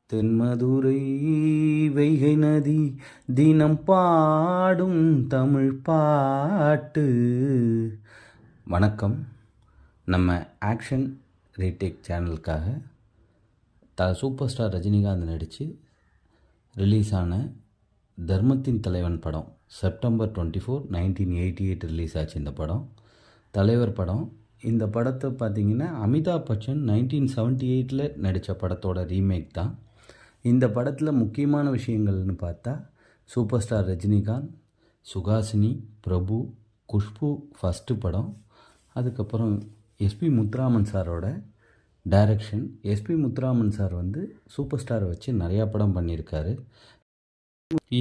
தென்மதுரை வைகை நதி தினம் பாடும் தமிழ் பாட்டு. வணக்கம். நம்ம ஆக்ஷன் ரீடேக் சேனலுக்காக சூப்பர் ஸ்டார் ரஜினிகாந்த் நடித்து ரிலீஸ் ஆன தர்மத்தின் தலைவன் படம் செப்டம்பர் 24, 1988 ரிலீஸ் ஆச்சு. இந்த படம் தலைவர் படம். இந்த படத்தை பார்த்திங்கன்னா அமிதாப் பச்சன் 1978 நடித்த படத்தோட ரீமேக் தான். இந்த படத்தில் முக்கியமான விஷயங்கள்னு பார்த்தா super star Rajinikanth, Suhasini, Prabhu, Khushbu first படம். அதுக்கப்புறம் எஸ்பி முத்துராமன் சாரோட direction. SP Muthuraman sir super ஸ்டாரை வச்சு நிறையா படம் பண்ணியிருக்காரு.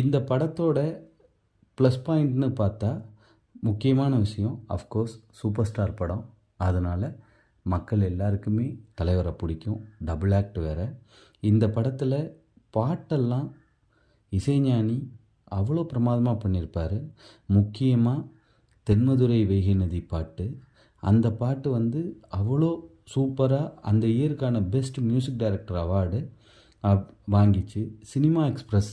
இந்த படத்தோட ப்ளஸ் பாயிண்ட்னு பார்த்தா முக்கியமான விஷயம் அஃப்கோர்ஸ் சூப்பர் ஸ்டார் படம். அதனால் மக்கள் எல்லாருக்குமே தலைவரை பிடிக்கும். டபுள் ஆக்ட் வேறு. இந்த படத்தில் பாட்டெல்லாம் இசைஞானி அவ்வளோ பிரமாதமாக பண்ணியிருப்பார். முக்கியமாக தென்மதுரை வைகை நதி பாட்டு. அந்த பாட்டு அவ்வளோ சூப்பராக அந்த இயருக்கான பெஸ்ட் மியூசிக் டைரக்டர் அவார்டு வாங்கிச்சு. சினிமா எக்ஸ்பிரஸ்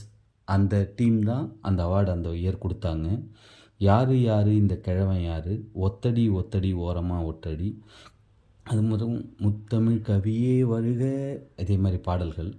அந்த டீம் தான் அந்த அவார்டு அந்த இயர் கொடுத்தாங்க. யார் யார் இந்த கிழவன் யார், ஒத்தடி ஒத்தடி ஓரமாக ஒத்தடி, அது முத்தமிழ் கவியே வருக, இதே மாதிரி பாடல்கள்.